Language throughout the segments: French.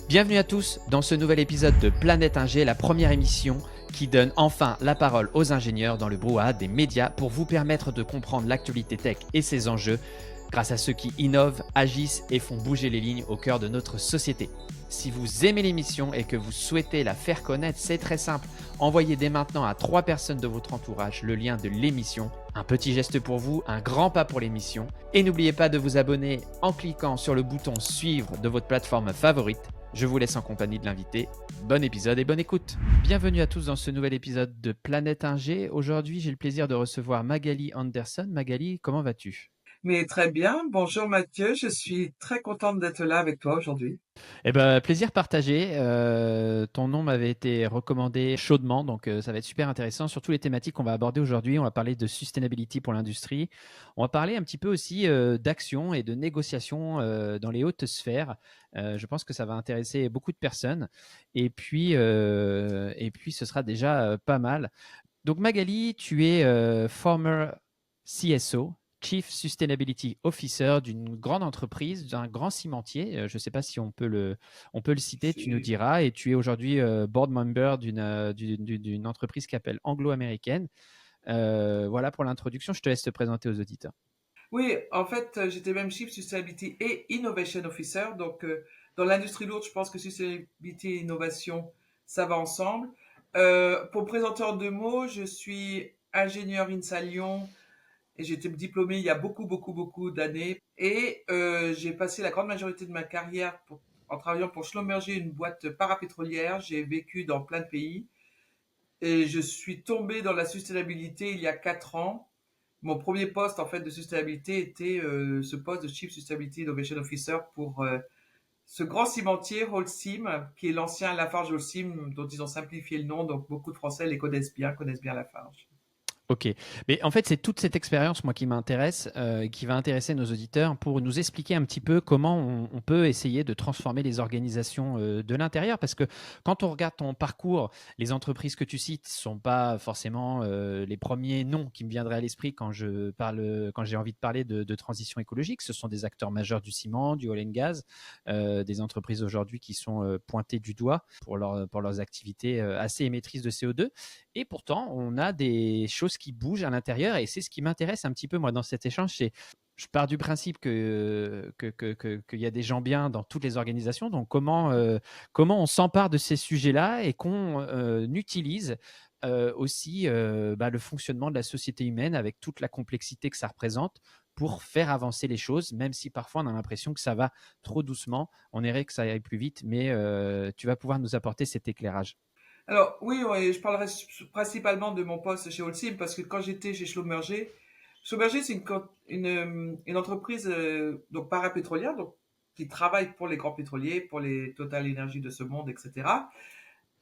Bienvenue à tous dans ce nouvel épisode de Planète Ingé, la première émission qui donne enfin la parole aux ingénieurs dans le brouhaha des médias pour vous permettre de comprendre l'actualité tech et ses enjeux grâce à ceux qui innovent, agissent et font bouger les lignes au cœur de notre société. Si vous aimez l'émission et que vous souhaitez la faire connaître, c'est très simple. Envoyez dès maintenant à 3 personnes de votre entourage le lien de l'émission. Un petit geste pour vous, un grand pas pour l'émission. Et n'oubliez pas de vous abonner en cliquant sur le bouton suivre de votre plateforme favorite. Je vous laisse en compagnie de l'invité. Bon épisode et bonne écoute. Bienvenue à tous dans ce nouvel épisode de Planète Ingé. Aujourd'hui, j'ai le plaisir de recevoir Magali Anderson. Magali, comment vas-tu ? Mais très bien. Bonjour Mathieu, je suis très contente d'être là avec toi aujourd'hui. Eh ben, plaisir partagé. Ton nom m'avait été recommandé chaudement, donc ça va être super intéressant. Surtout les thématiques qu'on va aborder aujourd'hui. On va parler de sustainability pour l'industrie. On va parler un petit peu aussi d'action et de négociation dans les hautes sphères. Je pense que ça va intéresser beaucoup de personnes. Et puis ce sera déjà pas mal. Donc Magali, tu es former CSO, Chief Sustainability Officer d'une grande entreprise, d'un grand cimentier. Je ne sais pas si on peut le citer, tu nous C'est- diras. Et tu es aujourd'hui board member d'une entreprise qui s'appelle Anglo-Américaine. Voilà pour l'introduction. Je te laisse te présenter aux auditeurs. Oui, en fait, j'étais même Chief Sustainability et Innovation Officer. Donc, dans l'industrie lourde, je pense que Sustainability et Innovation, ça va ensemble. Pour me présenter en deux mots, je suis ingénieur INSA Lyon et j'ai été diplômé il y a beaucoup d'années. Et j'ai passé la grande majorité de ma carrière en travaillant pour Schlumberger, une boîte parapétrolière. J'ai vécu dans plein de pays. Et je suis tombé dans la sustainabilité il y a 4 ans. Mon premier poste en fait de sustainabilité était ce poste de Chief Sustainability Innovation Officer pour ce grand cimentier Holcim, qui est l'ancien Lafarge Holcim, dont ils ont simplifié le nom, donc beaucoup de Français les connaissent bien Lafarge. Ok, mais en fait c'est toute cette expérience moi qui m'intéresse, qui va intéresser nos auditeurs pour nous expliquer un petit peu comment on peut essayer de transformer les organisations de l'intérieur, parce que quand on regarde ton parcours, les entreprises que tu cites sont pas forcément les premiers noms qui me viendraient à l'esprit quand quand j'ai envie de parler de transition écologique. Ce sont des acteurs majeurs du ciment, du oil and gas, des entreprises aujourd'hui qui sont pointées du doigt pour leurs activités assez émettrices de CO2. Et pourtant, on a des choses qui bougent à l'intérieur et c'est ce qui m'intéresse un petit peu, moi, dans cet échange. Je pars du principe qu'il y a des gens bien dans toutes les organisations. Donc, comment on s'empare de ces sujets-là et qu'on utilise aussi le fonctionnement de la société humaine avec toute la complexité que ça représente pour faire avancer les choses, même si parfois on a l'impression que ça va trop doucement. On aimerait que ça aille plus vite, mais tu vas pouvoir nous apporter cet éclairage. Alors oui, ouais, je parlerai principalement de mon poste chez Holcim parce que quand j'étais chez Schlumberger, Schlumberger c'est une entreprise donc parapétrolière donc qui travaille pour les grands pétroliers, pour les Total Energy de ce monde, etc.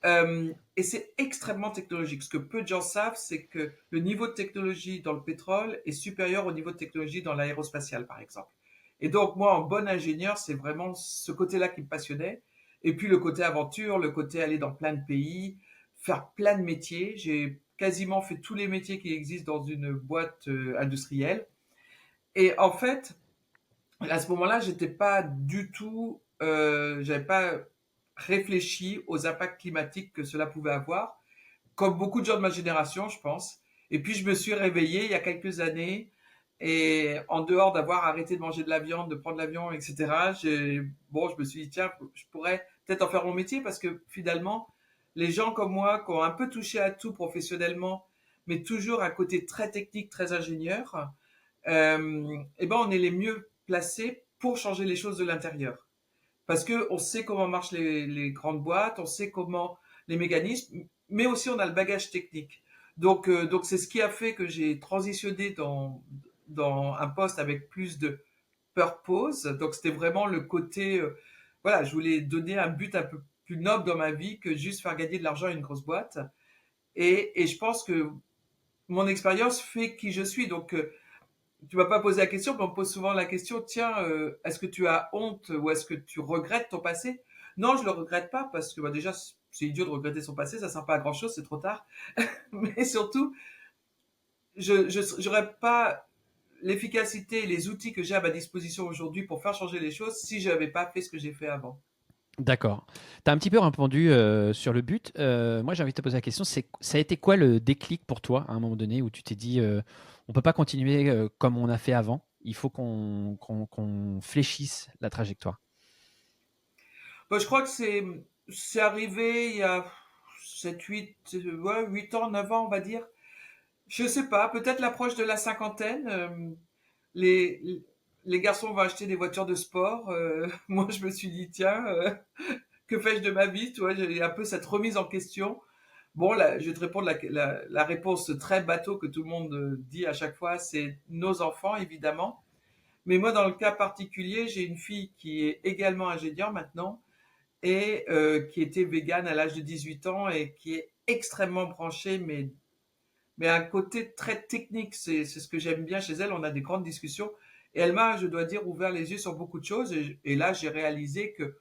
Et c'est extrêmement technologique. Ce que peu de gens savent, c'est que le niveau de technologie dans le pétrole est supérieur au niveau de technologie dans l'aérospatiale, par exemple. Et donc, moi, en bon ingénieur, c'est vraiment ce côté-là qui me passionnait. Et puis, le côté aventure, le côté aller dans plein de pays, faire plein de métiers. J'ai quasiment fait tous les métiers qui existent dans une boîte industrielle. Et en fait, à ce moment-là, j'étais pas du tout, j'avais pas réfléchi aux impacts climatiques que cela pouvait avoir, comme beaucoup de gens de ma génération, je pense. Et puis je me suis réveillé il y a quelques années et en dehors d'avoir arrêté de manger de la viande, de prendre l'avion, etc. Je me suis dit tiens, je pourrais peut-être en faire mon métier parce que finalement, les gens comme moi qui ont un peu touché à tout professionnellement, mais toujours un côté très technique, très ingénieur, on est les mieux placés pour changer les choses de l'intérieur. Parce que on sait comment marchent les grandes boîtes, on sait comment les mécanismes, mais aussi on a le bagage technique. Donc c'est ce qui a fait que j'ai transitionné dans un poste avec plus de purpose. Donc c'était vraiment le côté, voilà, je voulais donner un but un peu plus noble dans ma vie que juste faire gagner de l'argent à une grosse boîte. Et je pense que mon expérience fait qui je suis. Donc tu m'as pas posé la question, mais on me pose souvent la question, tiens, est-ce que tu as honte ou est-ce que tu regrettes ton passé? Non, je le regrette pas parce que déjà, c'est idiot de regretter son passé, ça sert pas à grand chose, c'est trop tard. Mais surtout, j'aurais pas l'efficacité et les outils que j'ai à ma disposition aujourd'hui pour faire changer les choses si j'avais pas fait ce que j'ai fait avant. D'accord. Tu as un petit peu répondu sur le but. Moi, j'ai envie de te poser la question, ça a été quoi le déclic pour toi à un moment donné où tu t'es dit, on peut pas continuer comme on a fait avant, il faut qu'on fléchisse la trajectoire. Bah, je crois que c'est arrivé il y a 7 8 ouais, 8 ans, 9 ans, on va dire. Je sais pas, peut-être l'approche de la cinquantaine. Les, les garçons vont acheter des voitures de sport. Moi, je me suis dit, tiens, que fais-je de ma vie? Tu vois, j'ai un peu cette remise en question. Bon, là, je vais te répondre la réponse très bateau que tout le monde dit à chaque fois, c'est nos enfants, évidemment. Mais moi, dans le cas particulier, j'ai une fille qui est également ingénieure maintenant et qui était végane à l'âge de 18 ans et qui est extrêmement branchée, mais un côté très technique. C'est ce que j'aime bien chez elle. On a des grandes discussions. Et elle m'a, je dois dire, ouvert les yeux sur beaucoup de choses. Et là, j'ai réalisé que,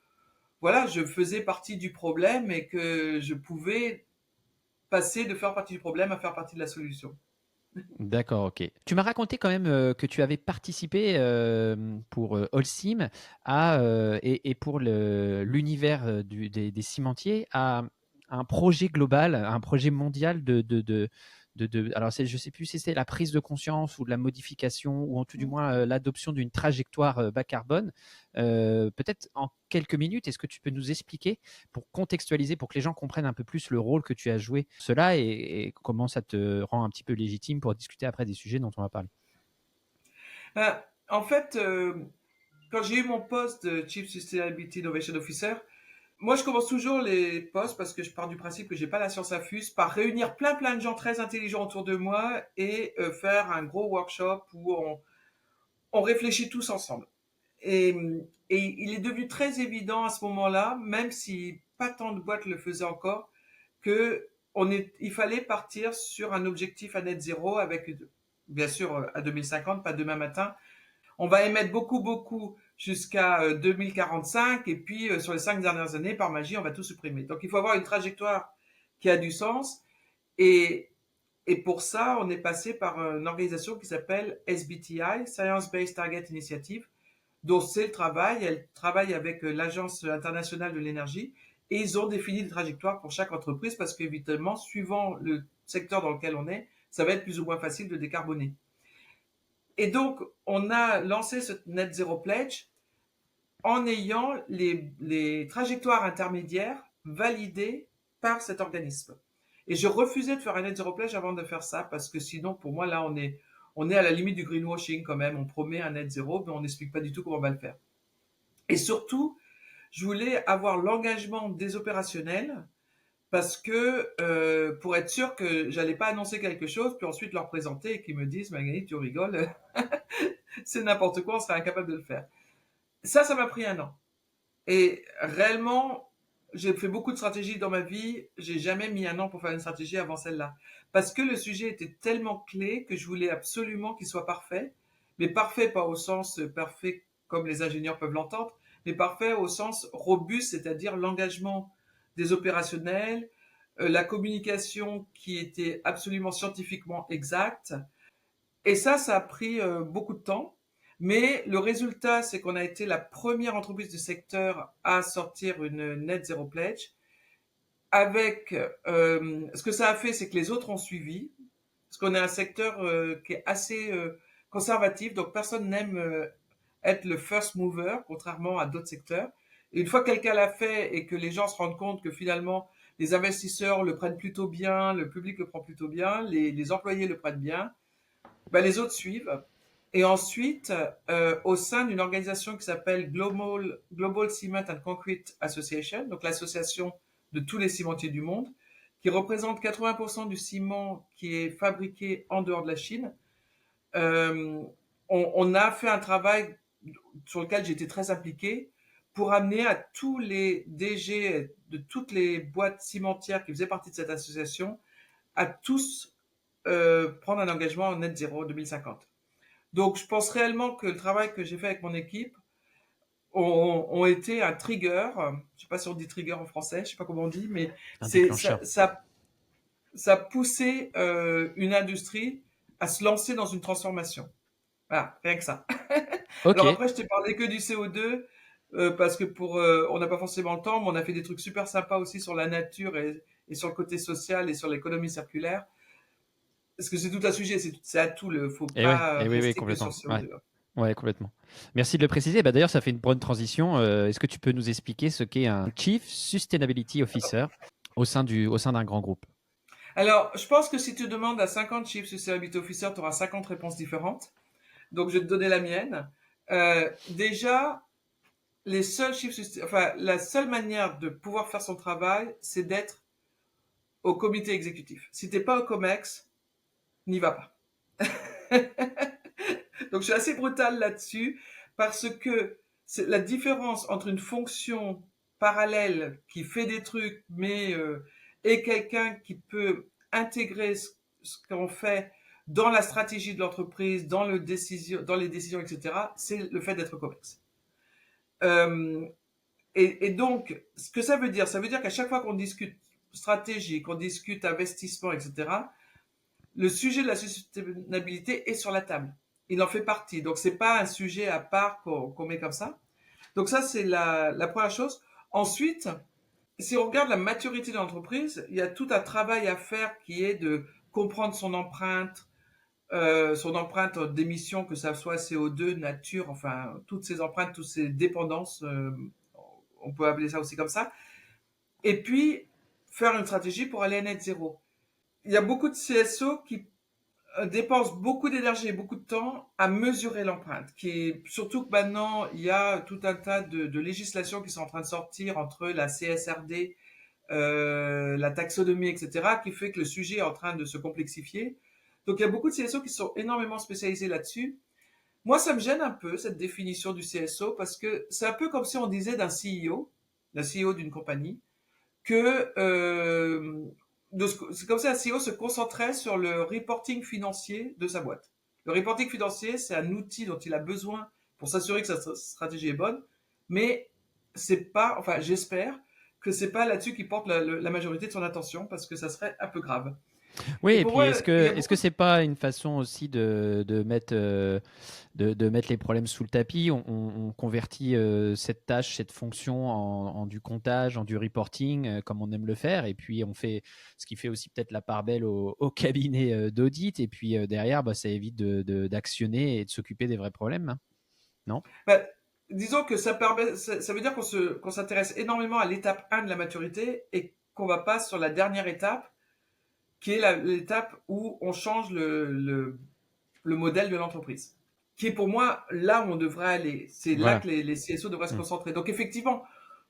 voilà, je faisais partie du problème et que je pouvais passer de faire partie du problème à faire partie de la solution. D'accord, ok. Tu m'as raconté quand même que tu avais participé pour Holcim et pour l'univers des cimentiers à un projet global, à un projet mondial alors je ne sais plus si c'était la prise de conscience ou de la modification ou en tout du moins l'adoption d'une trajectoire bas carbone. Peut-être en quelques minutes, est-ce que tu peux nous expliquer pour contextualiser, pour que les gens comprennent un peu plus le rôle que tu as joué cela et comment ça te rend un petit peu légitime pour discuter après des sujets dont on va parler. En fait, quand j'ai eu mon poste de Chief Sustainability Innovation Officer, moi, je commence toujours les postes parce que je pars du principe que j'ai pas la science infuse par réunir plein de gens très intelligents autour de moi et faire un gros workshop où on réfléchit tous ensemble. Et, et il est devenu très évident à ce moment-là, même si pas tant de boîtes le faisaient encore, que il fallait partir sur un objectif à net zéro avec, bien sûr, à 2050, pas demain matin. On va émettre beaucoup jusqu'à 2045 et puis sur les 5 dernières années, par magie, on va tout supprimer. Donc il faut avoir une trajectoire qui a du sens et, et pour ça, on est passé par une organisation qui s'appelle SBTI, Science Based Target Initiative, dont c'est le travail. Elle travaille avec l'Agence internationale de l'énergie et ils ont défini des trajectoires pour chaque entreprise parce qu'évidemment, suivant le secteur dans lequel on est, ça va être plus ou moins facile de décarboner. Et donc, on a lancé ce Net Zero Pledge en ayant les trajectoires intermédiaires validées par cet organisme. Et je refusais de faire un Net Zero Pledge avant de faire ça parce que sinon, pour moi, là, on est à la limite du greenwashing quand même. On promet un net zéro, mais on n'explique pas du tout comment on va le faire. Et surtout, je voulais avoir l'engagement des opérationnels parce que pour être sûr que j'allais pas annoncer quelque chose puis ensuite leur présenter et qu'ils me disent Magali, tu rigoles, c'est n'importe quoi, on serait incapable de le faire. Ça m'a pris un an. Et réellement, j'ai fait beaucoup de stratégies dans ma vie. J'ai jamais mis un an pour faire une stratégie avant celle-là. Parce que le sujet était tellement clé que je voulais absolument qu'il soit parfait. Mais parfait pas au sens parfait comme les ingénieurs peuvent l'entendre, mais parfait au sens robuste, c'est-à-dire l'engagement des opérationnels, la communication qui était absolument scientifiquement exacte, et ça a pris beaucoup de temps. Mais le résultat, c'est qu'on a été la première entreprise du secteur à sortir une Net Zero Pledge. Avec ce que ça a fait, c'est que les autres ont suivi, parce qu'on est un secteur qui est assez conservatif, donc personne n'aime être le first mover, contrairement à d'autres secteurs. Et une fois que quelqu'un l'a fait et que les gens se rendent compte que finalement les investisseurs le prennent plutôt bien, le public le prend plutôt bien, les employés le prennent bien, ben, les autres suivent. Et ensuite, au sein d'une organisation qui s'appelle Global Cement and Concrete Association, donc l'association de tous les cimentiers du monde, qui représente 80% du ciment qui est fabriqué en dehors de la Chine, euh, on a fait un travail sur lequel j'étais très impliqué pour amener à tous les DG de toutes les boîtes cimentières qui faisaient partie de cette association à tous prendre un engagement en net zéro 2050. Donc, je pense réellement que le travail que j'ai fait avec mon équipe ont été un trigger. Je sais pas si on dit trigger en français, je sais pas comment on dit, mais Un c'est déclencheur. ça a poussé une industrie à se lancer dans une transformation. Voilà, rien que ça. Ok. Alors après, je t'ai parlé que du CO2. parce que on n'a pas forcément le temps, mais on a fait des trucs super sympas aussi sur la nature et sur le côté social et sur l'économie circulaire. Parce que c'est tout un sujet, c'est à tout. Faut pas Et oui, oui, rester que sur complètement. le Ouais. CO2. Ouais, complètement. Merci de le préciser. Bah, d'ailleurs, ça fait une bonne transition. Est-ce que tu peux nous expliquer ce qu'est un Chief Sustainability Officer au sein d'un grand groupe? Alors, je pense que si tu demandes à 50 Chief Sustainability Officer, tu auras 50 réponses différentes. Donc, je vais te donner la mienne. Déjà, la seule manière de pouvoir faire son travail, c'est d'être au comité exécutif. Si t'es pas au COMEX, n'y va pas. Donc, je suis assez brutal là-dessus parce que c'est la différence entre une fonction parallèle qui fait des trucs, et quelqu'un qui peut intégrer ce qu'on fait dans la stratégie de l'entreprise, dans les décisions, etc. C'est le fait d'être COMEX. Euh, et donc, ce que ça veut dire qu'à chaque fois qu'on discute stratégie, qu'on discute investissement, etc., le sujet de la sustainabilité est sur la table. Il en fait partie. Donc, c'est pas un sujet à part qu'on met comme ça. Donc, ça, c'est la première chose. Ensuite, si on regarde la maturité de l'entreprise, il y a tout un travail à faire qui est de comprendre son empreinte d'émission, que ça soit CO2, nature, enfin, toutes ces empreintes, toutes ces dépendances, on peut appeler ça aussi comme ça. Et puis, faire une stratégie pour aller à net zéro. Il y a beaucoup de CSO qui dépensent beaucoup d'énergie et beaucoup de temps à mesurer l'empreinte. Surtout que maintenant, il y a tout un tas de législations qui sont en train de sortir entre la CSRD, la taxonomie, etc., qui fait que le sujet est en train de se complexifier. Donc il y a beaucoup de CSO qui sont énormément spécialisés là-dessus. Moi, ça me gêne un peu, cette définition du CSO, parce que c'est un peu comme si on disait d'un CEO d'une compagnie, que c'est comme si un CEO se concentrait sur le reporting financier de sa boîte. Le reporting financier, c'est un outil dont il a besoin pour s'assurer que sa stratégie est bonne, mais c'est pas, enfin, j'espère que c'est pas là-dessus qu'il porte la majorité de son attention, parce que ça serait un peu grave. Oui, Et et pour puis moi, il y a est-ce beaucoup que de... c'est pas une façon aussi de mettre les problèmes sous le tapis? On convertit cette tâche, cette fonction en du comptage, en du reporting, comme on aime le faire, et puis on fait ce qui fait aussi peut-être la part belle au cabinet d'audit, et puis derrière, bah, ça évite d'actionner et de s'occuper des vrais problèmes, hein, non? Ben, disons que ça veut dire qu'on s'intéresse énormément à l'étape 1 de la maturité et qu'on va pas sur la dernière étape, qui est l'étape où on change le modèle de l'entreprise. Qui est pour moi là où on devrait aller. C'est là Voilà. que les CSO devraient se Mm. concentrer. Donc effectivement,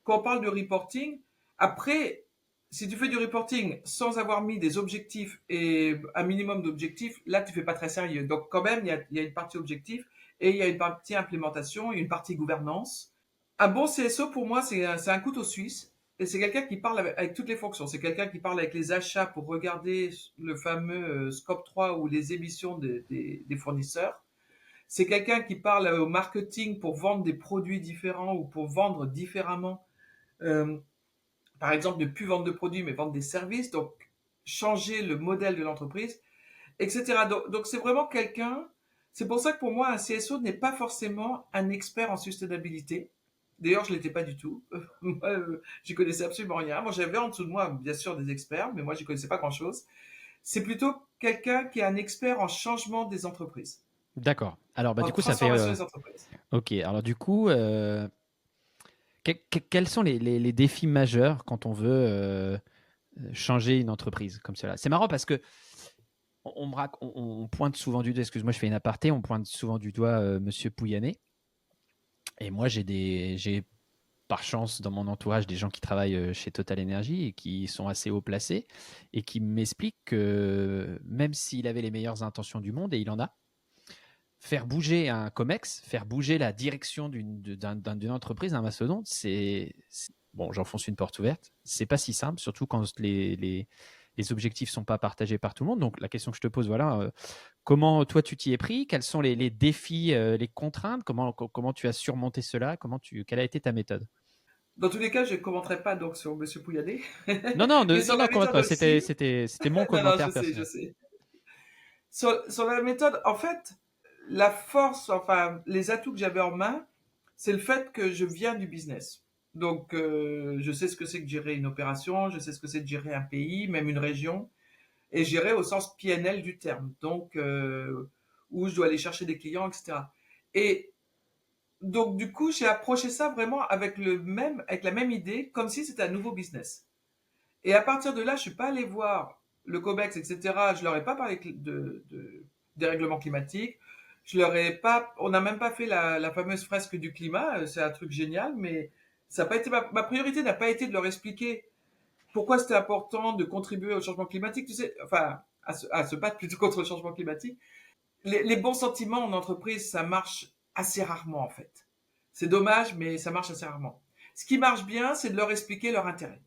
quand on parle de reporting, après, si tu fais du reporting sans avoir mis des objectifs et un minimum d'objectifs, là tu fais pas très sérieux. Donc quand même, il y a une partie objectif et il y a une partie implémentation et une partie gouvernance. Un bon CSO pour moi, c'est un couteau suisse. Et c'est quelqu'un qui parle avec toutes les fonctions. C'est quelqu'un qui parle avec les achats pour regarder le fameux scope 3 ou les émissions des fournisseurs. C'est quelqu'un qui parle au marketing pour vendre des produits différents ou pour vendre différemment. Euh, Par exemple, ne plus vendre de produits, mais vendre des services. Donc, changer le modèle de l'entreprise, etc. Donc c'est vraiment quelqu'un. C'est pour ça que pour moi, un CSO n'est pas forcément un expert en sustainabilité. D'ailleurs, je l'étais pas du tout. Moi, j'y connaissais absolument rien. Moi, j'avais en dessous de moi, bien sûr, des experts, mais moi, j'y connaissais pas grand-chose. C'est plutôt quelqu'un qui est un expert en changement des entreprises, D'accord. Alors, bah, en du coup, ça fait. transformation des entreprises. Ok. Alors, du coup, quels sont les défis majeurs quand on veut changer une entreprise comme cela? C'est marrant parce que on pointe souvent du doigt, excuse-moi, je fais une aparté, on pointe souvent du doigt Monsieur Pouyanné. Et moi, j'ai par chance dans mon entourage des gens qui travaillent chez Total Energy et qui sont assez haut placés et qui m'expliquent que même s'il avait les meilleures intentions du monde, et il en a, faire bouger un COMEX, faire bouger la direction d'une entreprise, d'un mastodonte, bon, j'enfonce une porte ouverte. C'est pas si simple, surtout quand les objectifs sont pas partagés par tout le monde. Donc la question que je te pose, voilà, comment toi tu t'y es pris? Quels sont les défis, les contraintes? Comment tu as surmonté cela? Quelle a été ta méthode? Dans tous les cas, je ne commenterai pas donc sur Monsieur Pouyanné, Non, non, mais sur non, la non, commente méthode pas. aussi. C'était mon Non, non, commentaire je personnel. sais. Sur la méthode, en fait, la force, enfin, les atouts que j'avais en main, c'est le fait que je viens du business. Donc, je sais ce que c'est que gérer une opération, je sais ce que c'est de gérer un pays, même une région, et gérer au sens PNL du terme. Donc, où je dois aller chercher des clients, etc. Et donc, du coup, j'ai approché ça vraiment avec la même idée, comme si c'était un nouveau business. Et à partir de là, je suis pas allé voir le COBEX, etc. Je leur ai pas parlé des règlements climatiques. Je leur ai pas, on n'a même pas fait la fameuse fresque du climat. C'est un truc génial, mais ça n'a pas été ma priorité n'a pas été de leur expliquer pourquoi c'était important de contribuer au changement climatique. Tu sais, enfin, à se battre plutôt contre le changement climatique. Les bons sentiments en entreprise, ça marche assez rarement en fait. C'est dommage, mais ça marche assez rarement. Ce qui marche bien, c'est de leur expliquer leur intérêt.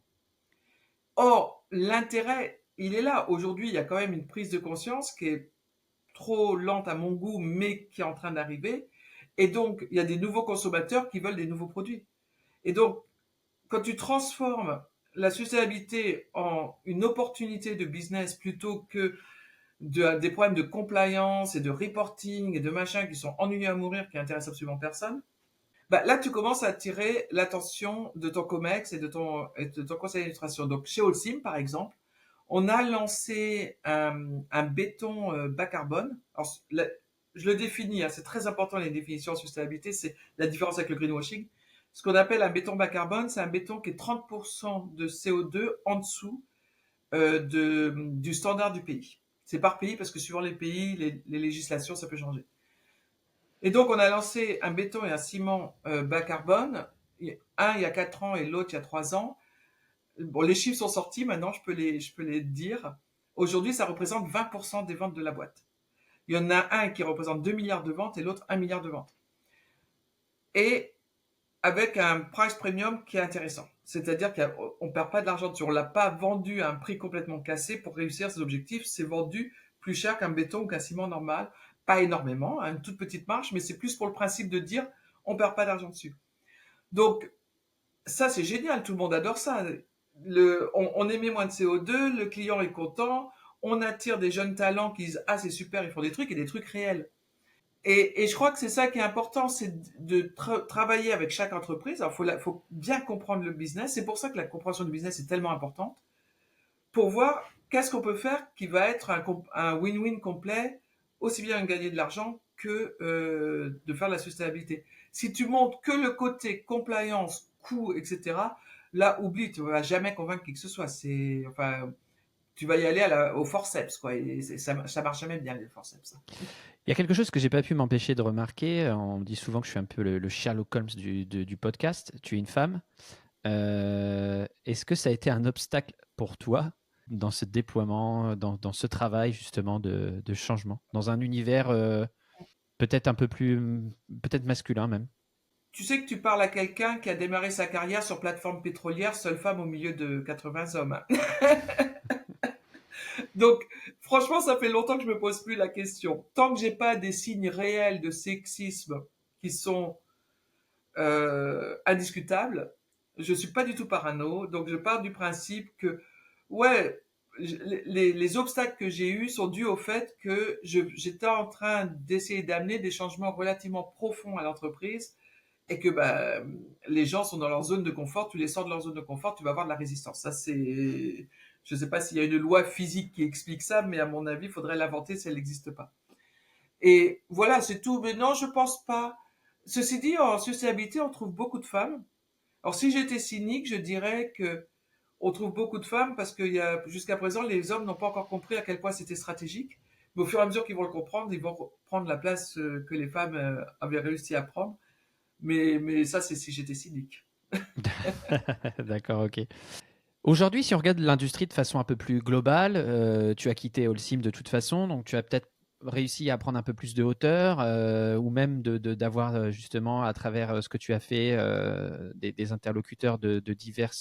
Or, l'intérêt, il est là. Aujourd'hui, il y a quand même une prise de conscience qui est trop lente à mon goût, mais qui est en train d'arriver. Et donc, il y a des nouveaux consommateurs qui veulent des nouveaux produits. Et donc, quand tu transformes la sustainabilité en une opportunité de business plutôt que des problèmes de compliance et de reporting et de machin qui sont ennuyeux à mourir, qui intéressent absolument personne, bah, là, tu commences à attirer l'attention de ton COMEX et de ton conseil d'administration. Donc, chez Holcim, par exemple, on a lancé un béton bas carbone. Alors, je le définis, hein, c'est très important les définitions en sustainabilité, c'est la différence avec le greenwashing. Ce qu'on appelle un béton bas carbone, c'est un béton qui est 30% de CO2 en dessous du standard du pays. C'est par pays parce que suivant les pays, les législations, ça peut changer. Et donc, on a lancé un béton et un ciment bas carbone, un il y a 4 ans et l'autre il y a 3 ans. Bon, les chiffres sont sortis, maintenant je peux les dire. Aujourd'hui, ça représente 20% des ventes de la boîte. Il y en a un qui représente 2 milliards de ventes et l'autre 1 milliard de ventes. Et avec un price premium qui est intéressant. C'est-à-dire qu'on ne perd pas de l'argent dessus. On ne l'a pas vendu à un prix complètement cassé pour réussir ses objectifs. C'est vendu plus cher qu'un béton ou qu'un ciment normal. Pas énormément, hein, une toute petite marge, mais c'est plus pour le principe de dire on ne perd pas d'argent dessus. Donc, ça, c'est génial. Tout le monde adore ça. On émet moins de CO2, le client est content, on attire des jeunes talents qui disent ah, c'est super, ils font des trucs et des trucs réels. Et je crois que c'est ça qui est important, c'est de travailler avec chaque entreprise. Alors, faut bien comprendre le business. C'est pour ça que la compréhension du business est tellement importante pour voir qu'est-ce qu'on peut faire qui va être un win-win complet, aussi bien gagner de l'argent que de faire de la sustainabilité. Si tu montres que le côté compliance, coût, etc., là, oublie, tu ne vas jamais convaincre qui que ce soit. Enfin, tu vas y aller au forceps, quoi. Et ça marche jamais bien, les forceps. Il y a quelque chose que j'ai pas pu m'empêcher de remarquer. On me dit souvent que je suis un peu le Sherlock Holmes du podcast. Tu es une femme. Est-ce que ça a été un obstacle pour toi dans ce déploiement, dans ce travail justement de changement, dans un univers peut-être un peu plus, peut-être masculin même? Tu sais que tu parles à quelqu'un qui a démarré sa carrière sur plateforme pétrolière, seule femme au milieu de 80 hommes, hein. Donc, franchement, ça fait longtemps que je me pose plus la question. Tant que j'ai pas des signes réels de sexisme qui sont indiscutables, je suis pas du tout parano. Donc, je pars du principe que, ouais, les obstacles que j'ai eus sont dus au fait que j'étais en train d'essayer d'amener des changements relativement profonds à l'entreprise et que bah, les gens sont dans leur zone de confort, tu les sors de leur zone de confort, tu vas avoir de la résistance. Ça, je ne sais pas s'il y a une loi physique qui explique ça, mais à mon avis, il faudrait l'inventer si elle n'existe pas. Et voilà, c'est tout. Mais non, je pense pas. Ceci dit, en sustainabilité, on trouve beaucoup de femmes. Alors, si j'étais cynique, je dirais que on trouve beaucoup de femmes parce que jusqu'à présent, les hommes n'ont pas encore compris à quel point c'était stratégique. Mais au fur et à mesure qu'ils vont le comprendre, ils vont prendre la place que les femmes avaient réussi à prendre. Mais ça, c'est si j'étais cynique. D'accord, ok. Aujourd'hui, si on regarde l'industrie de façon un peu plus globale, tu as quitté Holcim de toute façon, donc tu as peut-être réussi à prendre un peu plus de hauteur ou même d'avoir justement à travers ce que tu as fait des interlocuteurs de divers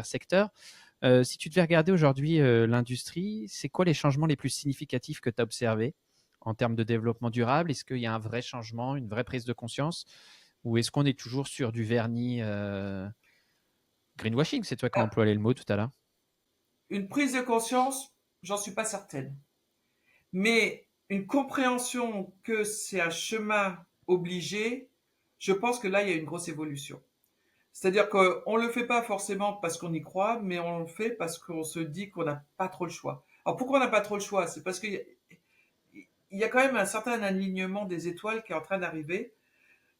secteurs. Si tu devais regarder aujourd'hui l'industrie, c'est quoi les changements les plus significatifs que tu as observés en termes de développement durable? Est-ce qu'il y a un vrai changement, une vraie prise de conscience ou est-ce qu'on est toujours sur du vernis greenwashing? C'est toi qui as Ah, employé le mot tout à l'heure. une prise de conscience, j'en suis pas certaine. Mais une compréhension que c'est un chemin obligé, je pense que là, il y a une grosse évolution. C'est-à-dire qu'on ne le fait pas forcément parce qu'on y croit, mais on le fait parce qu'on se dit qu'on n'a pas trop le choix. Alors pourquoi on n'a pas trop le choix? C'est parce qu'il y a quand même un certain alignement des étoiles qui est en train d'arriver.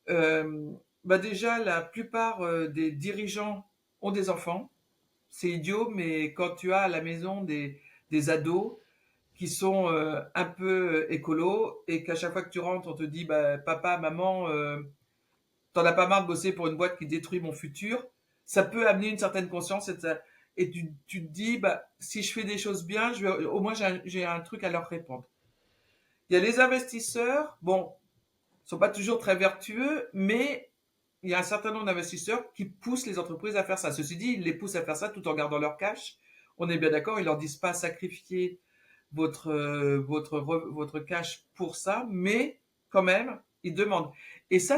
Euh, déjà, la plupart des dirigeants ont des enfants. C'est idiot, mais quand tu as à la maison des ados qui sont un peu écolos et qu'à chaque fois que tu rentres, on te dit bah, papa, maman, t'en as pas marre de bosser pour une boîte qui détruit mon futur, ça peut amener une certaine conscience et tu te dis bah, si je fais des choses bien, au moins j'ai un truc à leur répondre. Il y a les investisseurs, bon, ils sont pas toujours très vertueux, mais il y a un certain nombre d'investisseurs qui poussent les entreprises à faire ça. Ceci dit, ils les poussent à faire ça tout en gardant leur cash. On est bien d'accord, ils leur disent pas sacrifier votre cash pour ça, mais quand même, ils demandent. Et ça,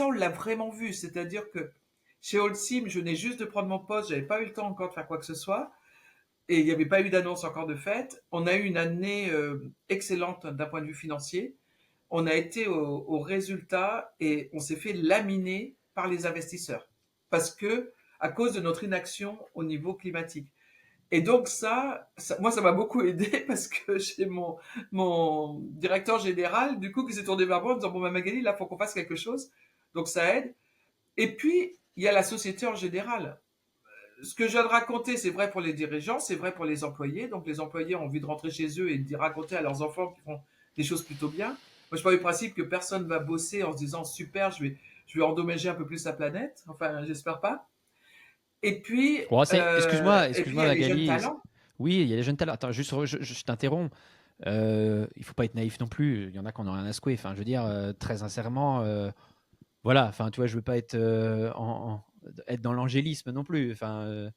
on l'a vraiment vu. C'est-à-dire que chez Holcim, je venais juste de prendre mon poste, j'avais pas eu le temps encore de faire quoi que ce soit, et il n'y avait pas eu d'annonce encore de faite. On a eu une année excellente d'un point de vue financier. On a été au résultat et on s'est fait laminer par les investisseurs parce que à cause de notre inaction au niveau climatique. Et donc moi, ça m'a beaucoup aidé parce que j'ai mon directeur général, du coup, qui s'est tourné vers moi en disant, bon, bah, Magali, là, faut qu'on fasse quelque chose. Donc, ça aide. Et puis, il y a la société en général. Ce que je viens de raconter, c'est vrai pour les dirigeants, c'est vrai pour les employés. Donc, les employés ont envie de rentrer chez eux et de raconter à leurs enfants qu'ils font des choses plutôt bien. Moi, je pars du principe que personne va bosser en se disant, super, je vais endommager un peu plus la planète. Enfin, j'espère pas. Bon, Et puis, il excuse-moi y a les jeunes Magali. talents. Oui, il y a les jeunes talents. Attends, juste, je t'interromps. Il faut pas être naïf non plus. Il y en a qui en ont rien à secouer. Enfin, je veux dire, très sincèrement, voilà. Enfin, tu vois, je veux pas être, être dans l'angélisme non plus. Enfin,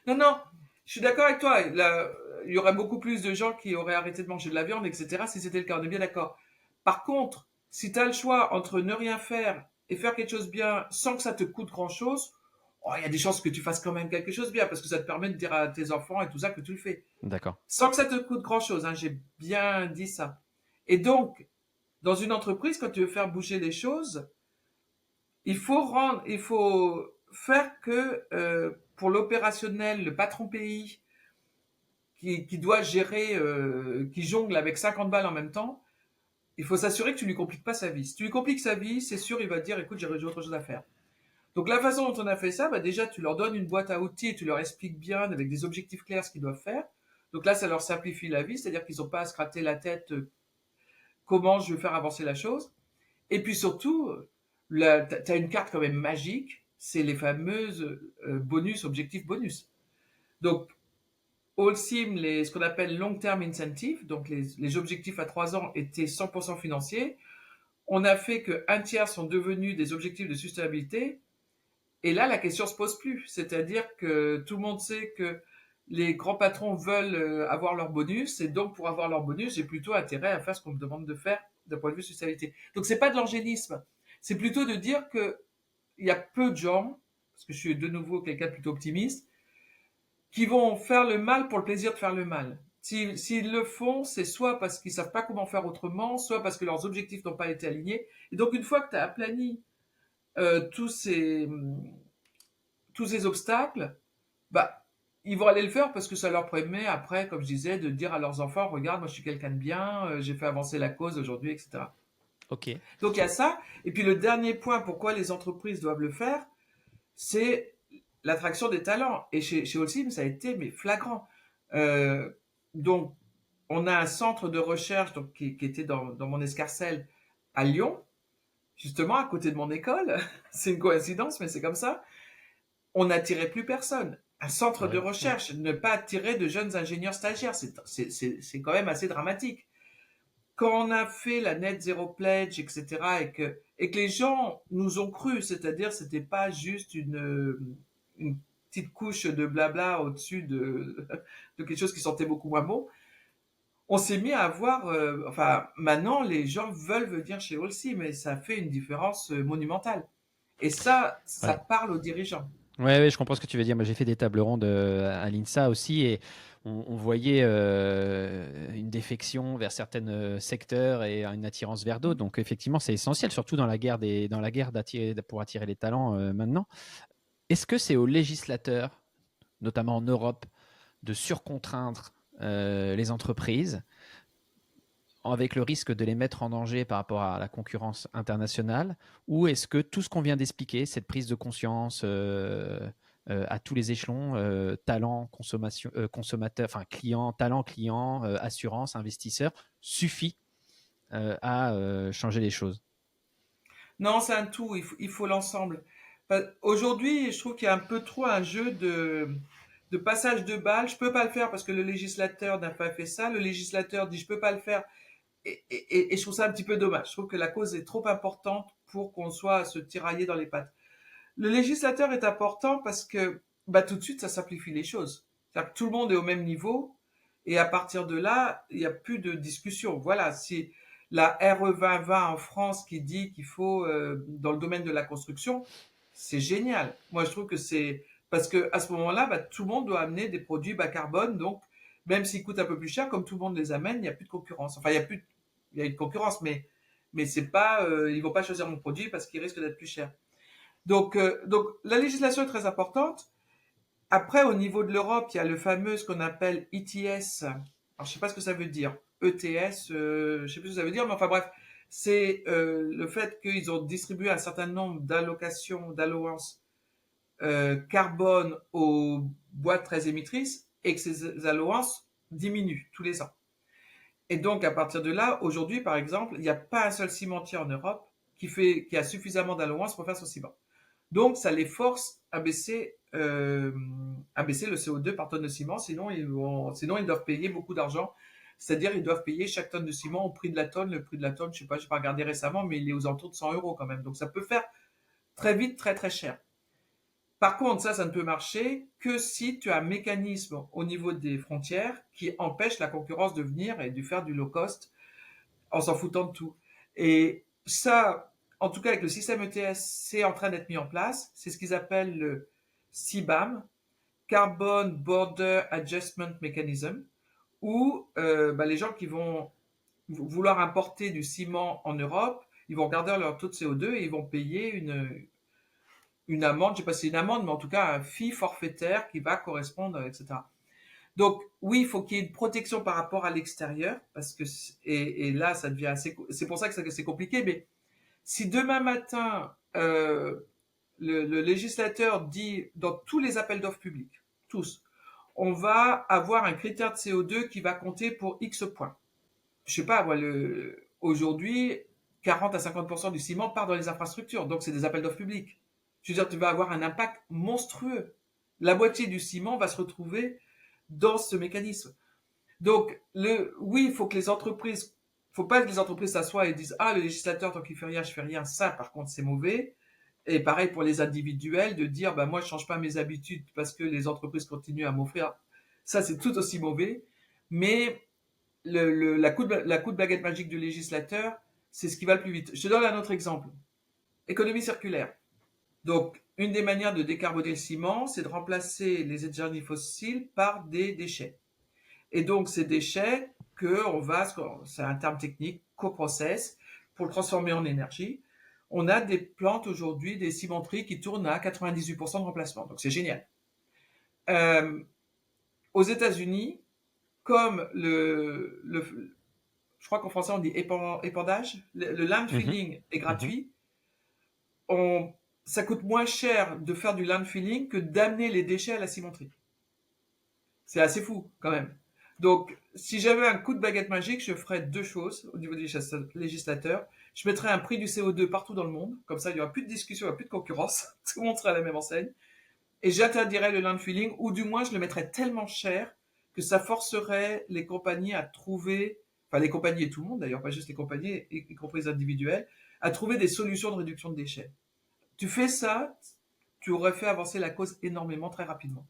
Non, non, je suis d'accord avec toi. Là, il y aurait beaucoup plus de gens qui auraient arrêté de manger de la viande, etc., si c'était le cas. On est bien d'accord. Par contre, si tu as le choix entre ne rien faire et faire quelque chose bien sans que ça te coûte grand-chose, oh, il y a des chances que tu fasses quand même quelque chose bien parce que ça te permet de dire à tes enfants et tout ça que tu le fais. d'accord. Sans que ça te coûte grand-chose, hein, j'ai bien dit ça. Et donc, dans une entreprise, quand tu veux faire bouger les choses, il faut faire que pour l'opérationnel, le patron pays qui doit gérer, qui jongle avec 50 balles en même temps, il faut s'assurer que tu lui compliques pas sa vie. Si tu lui compliques sa vie, c'est sûr, il va te dire, écoute, j'ai autre chose à faire. Donc la façon dont on a fait ça, bah déjà, tu leur donnes une boîte à outils et tu leur expliques bien avec des objectifs clairs ce qu'ils doivent faire. Donc là, ça leur simplifie la vie, c'est-à-dire qu'ils n'ont pas à se gratter la tête comment je vais faire avancer la chose. Et puis surtout, tu as une carte quand même magique, c'est les fameuses bonus, objectifs bonus. Donc, Allsim, ce qu'on appelle long-term incentive, donc les objectifs à 3 ans étaient 100% financiers. On a fait qu'un tiers sont devenus des objectifs de sustainabilité. Et là, la question se pose plus. C'est-à-dire que tout le monde sait que les grands patrons veulent avoir leur bonus. Et donc, pour avoir leur bonus, j'ai plutôt intérêt à faire ce qu'on me demande de faire d'un point de vue sustainabilité. Donc, c'est pas de l'angélisme. C'est plutôt de dire que il y a peu de gens, parce que je suis de nouveau quelqu'un de plutôt optimiste, qui vont faire le mal pour le plaisir de faire le mal. S'ils le font, c'est soit parce qu'ils savent pas comment faire autrement, soit parce que leurs objectifs n'ont pas été alignés. Et donc, une fois que tu as aplani euh, tous ces tous ces obstacles, bah ils vont aller le faire parce que ça leur permet après, comme je disais, de dire à leurs enfants, regarde, moi je suis quelqu'un de bien, j'ai fait avancer la cause aujourd'hui, etc. Ok. Donc il y a ça. Et puis le dernier point, pourquoi les entreprises doivent le faire, c'est l'attraction des talents. Et chez Holcim, ça a été mais flagrant. Euh, donc, on a un centre de recherche donc, qui était dans mon escarcelle à Lyon, justement à côté de mon école. C'est une coïncidence, mais c'est comme ça. On n'attirait plus personne. Un centre de Ouais, ouais. recherche, ne pas attirer de jeunes ingénieurs stagiaires, c'est quand même assez dramatique. Quand on a fait la Net Zero Pledge, etc., et que les gens nous ont cru, c'est-à-dire c'était pas juste une petite couche de blabla au-dessus de quelque chose qui sentait beaucoup moins bon, on s'est mis à avoir, enfin, maintenant les gens veulent venir chez Holcim, mais ça fait une différence monumentale. Et ça Ouais. parle aux dirigeants. Ouais, ouais, je comprends ce que tu veux dire. Moi, j'ai fait des tables rondes à l'INSA aussi et on voyait une défection vers certains secteurs et une attirance vers d'autres. Donc, effectivement, c'est essentiel, surtout dans la guerre pour attirer les talents maintenant. Est-ce que c'est aux législateurs, notamment en Europe, de surcontraindre les entreprises avec le risque de les mettre en danger par rapport à la concurrence internationale, ou est-ce que tout ce qu'on vient d'expliquer, cette prise de conscience à tous les échelons, talent, consommation, consommateur, enfin client, talent, client, assurance, investisseur, suffit à changer les choses? Non, c'est un tout, il faut l'ensemble. Aujourd'hui, je trouve qu'il y a un peu trop un jeu de passage de balle. Je peux pas le faire parce que le législateur n'a pas fait ça. Le législateur dit je peux pas le faire et je trouve ça un petit peu dommage. Je trouve que la cause est trop importante pour qu'on soit à se tirailler dans les pattes. Le législateur est important parce que bah, tout de suite, ça simplifie les choses. C'est-à-dire que tout le monde est au même niveau et à partir de là, il n'y a plus de discussion. Voilà, si la RE 2020 en France qui dit qu'il faut, dans le domaine de la construction, c'est génial. Moi, je trouve que c'est parce que à ce moment-là, bah, tout le monde doit amener des produits bas carbone, donc même s'ils coûtent un peu plus cher, comme tout le monde les amène, il n'y a plus de concurrence. Enfin, il y a une concurrence, mais c'est pas, ils vont pas choisir mon produit parce qu'il risque d'être plus cher. Donc la législation est très importante. Après, au niveau de l'Europe, il y a le fameux ce qu'on appelle ETS. Alors, je sais pas ce que ça veut dire. ETS, je sais plus ce que ça veut dire, mais enfin bref, c'est le fait qu'ils ont distribué un certain nombre d'allocations, d'allowances carbone aux boîtes très émettrices et que ces allowances diminuent tous les ans. Et donc, à partir de là, aujourd'hui, par exemple, il n'y a pas un seul cimentier en Europe qui a suffisamment d'allowances pour faire son ciment. Donc, ça les force à baisser le CO2 par tonne de ciment, sinon ils doivent payer beaucoup d'argent. C'est-à-dire, ils doivent payer chaque tonne de ciment au prix de la tonne. Le prix de la tonne, je sais pas, j'ai pas regardé récemment, mais il est aux alentours de 100 euros quand même. Donc, ça peut faire très vite très très cher. Par contre, ça ne peut marcher que si tu as un mécanisme au niveau des frontières qui empêche la concurrence de venir et de faire du low cost en s'en foutant de tout. Et ça, en tout cas avec le système ETS, c'est en train d'être mis en place. C'est ce qu'ils appellent le CBAM, Carbon Border Adjustment Mechanism, où bah, les gens qui vont vouloir importer du ciment en Europe, ils vont regarder leur taux de CO2 et ils vont payer une amende, je sais pas si c'est une amende, mais en tout cas un fee forfaitaire qui va correspondre, etc. Donc oui, il faut qu'il y ait une protection par rapport à l'extérieur, parce que et là ça devient assez, c'est pour ça que c'est compliqué. Mais si demain matin le législateur dit dans tous les appels d'offres publics, tous, on va avoir un critère de CO2 qui va compter pour X points. Je sais pas, moi, aujourd'hui, 40 à 50% du ciment part dans les infrastructures, donc c'est des appels d'offres publics. Je veux dire, tu vas avoir un impact monstrueux. La moitié du ciment va se retrouver dans ce mécanisme. Donc, oui, il faut que les entreprises, faut pas que les entreprises s'assoient et disent, ah, le législateur, tant qu'il fait rien, je fais rien. Ça, par contre, c'est mauvais. Et pareil pour les individuels, de dire, bah, moi, je change pas mes habitudes parce que les entreprises continuent à m'offrir. Ça, c'est tout aussi mauvais. Mais la coup de baguette magique du législateur, c'est ce qui va le plus vite. Je te donne un autre exemple. Économie circulaire. Donc, une des manières de décarboner le ciment, c'est de remplacer les énergies fossiles par des déchets. Et donc, ces déchets que on va, c'est un terme technique, coprocess, pour le transformer en énergie. On a des plantes aujourd'hui, des cimenteries qui tournent à 98% de remplacement. Donc, c'est génial. Euh, aux États-Unis, comme je crois qu'en français on dit épandage, le Mhm, landfilling est mhm. gratuit. On, ça coûte moins cher de faire du landfilling que d'amener les déchets à la cimenterie. C'est assez fou quand même. Donc, si j'avais un coup de baguette magique, je ferais deux choses au niveau des législateurs. Je mettrais un prix du CO2 partout dans le monde, comme ça il n'y aura plus de discussion, il n'y aura plus de concurrence, tout le monde sera à la même enseigne. Et j'interdirais le landfilling, ou du moins je le mettrais tellement cher que ça forcerait les compagnies à trouver, enfin les compagnies et tout le monde d'ailleurs, pas juste les compagnies, y compris les individuels, à trouver des solutions de réduction de déchets. Tu fais ça, tu aurais fait avancer la cause énormément très rapidement.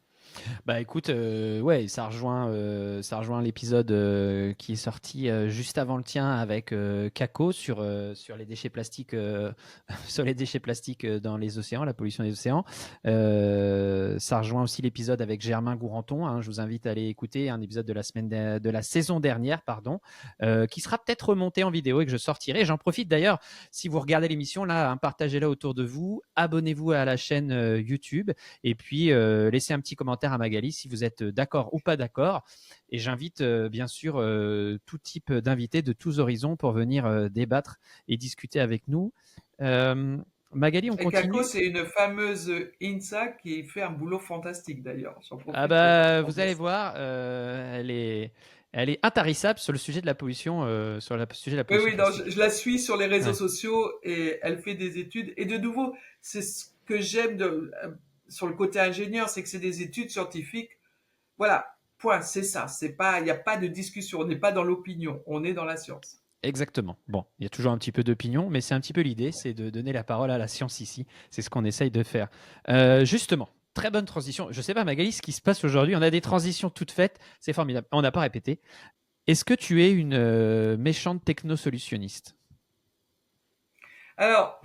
Bah écoute, ouais, ça rejoint l'épisode qui est sorti juste avant le tien avec Kako sur les déchets plastiques, sur les déchets plastiques dans les océans, la pollution des océans. Ça rejoint aussi l'épisode avec Germain Gouranton. Hein, je vous invite à aller écouter un épisode de la saison dernière, pardon, qui sera peut-être remonté en vidéo et que je sortirai. J'en profite d'ailleurs, si vous regardez l'émission là, hein, partagez-la autour de vous, abonnez-vous à la chaîne YouTube. Et puis, laissez un petit commentaire à Magali si vous êtes d'accord ou pas d'accord. Et j'invite bien sûr tout type d'invités de tous horizons pour venir débattre et discuter avec nous. Euh, Magali, on Et Kako, continue. c'est une fameuse INSA qui fait un boulot fantastique d'ailleurs. J'en Ah profite bah, pour vous dire allez ça. voir, elle est intarissable sur le sujet de la pollution, sur le sujet de la Oui, pollution oui, non, plastique. je la suis sur les réseaux Ouais. sociaux et elle fait des études. Et de nouveau, c'est ce que j'aime sur le côté ingénieur, c'est que c'est des études scientifiques. Voilà, point, c'est ça. C'est pas, il n'y a pas de discussion. On n'est pas dans l'opinion, on est dans la science. Exactement. Bon, il y a toujours un petit peu d'opinion, mais c'est un petit peu l'idée, c'est de donner la parole à la science ici. C'est ce qu'on essaye de faire. Justement, très bonne transition. Je ne sais pas, Magali, ce qui se passe aujourd'hui. On a des transitions toutes faites. C'est formidable. On n'a pas répété. Est-ce que tu es une méchante techno-solutionniste? Alors,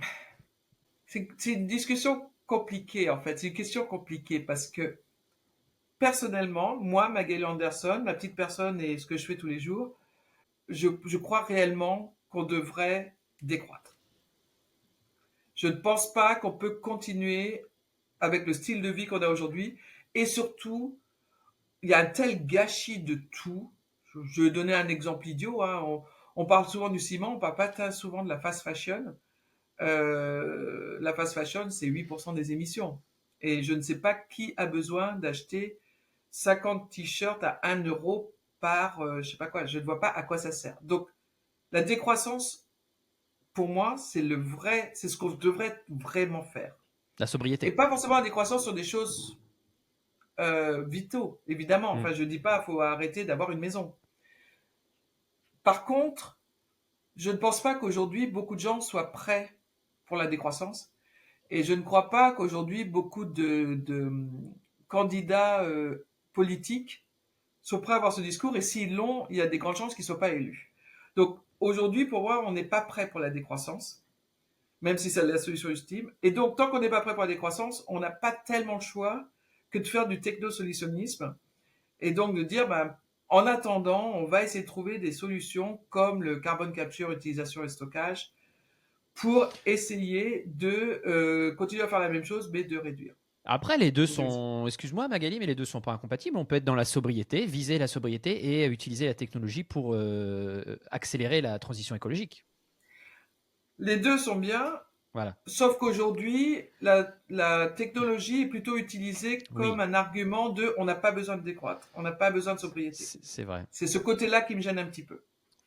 c'est une discussion compliquée en fait. C'est une question compliquée parce que personnellement, moi, Magali Anderson, ma petite personne et ce que je fais tous les jours, je crois réellement qu'on devrait décroître. Je ne pense pas qu'on peut continuer avec le style de vie qu'on a aujourd'hui. Et surtout, il y a un tel gâchis de tout. Je vais donner un exemple idiot. Hein. On parle souvent du ciment, on parle pas très souvent de la fast fashion. La fast fashion, c'est 8% des émissions. Et je ne sais pas qui a besoin d'acheter 50 t-shirts à 1 € par, je sais pas quoi. Je ne vois pas à quoi ça sert. Donc, la décroissance, pour moi, c'est ce qu'on devrait vraiment faire. La Et sobriété. pas forcément la décroissance sur des choses vitaux, évidemment. Hmm. Enfin, je dis pas, faut arrêter d'avoir une maison. Par contre, je ne pense pas qu'aujourd'hui beaucoup de gens soient prêts pour la décroissance, et je ne crois pas qu'aujourd'hui beaucoup de candidats politiques sont prêts à avoir ce discours. Et s'ils l'ont, il y a des grandes chances qu'ils ne soient pas élus. Donc aujourd'hui, pour moi, on n'est pas prêt pour la décroissance, même si c'est la solution ultime. Et donc, tant qu'on n'est pas prêt pour la décroissance, on n'a pas tellement le choix que de faire du technosolutionnisme. Et donc de dire, ben, en attendant, on va essayer de trouver des solutions comme le carbone capture, utilisation et stockage pour essayer de continuer à faire la même chose, mais de réduire. Après, les deux sont, excuse-moi Magali, mais les deux sont pas incompatibles. On peut être dans la sobriété, viser la sobriété et utiliser la technologie pour accélérer la transition écologique. Les deux sont bien, Voilà. sauf qu'aujourd'hui, la technologie est plutôt utilisée comme Oui, un argument de on n'a pas besoin de décroître, on n'a pas besoin de sobriété. c'est vrai. C'est ce côté-là qui me gêne un petit peu.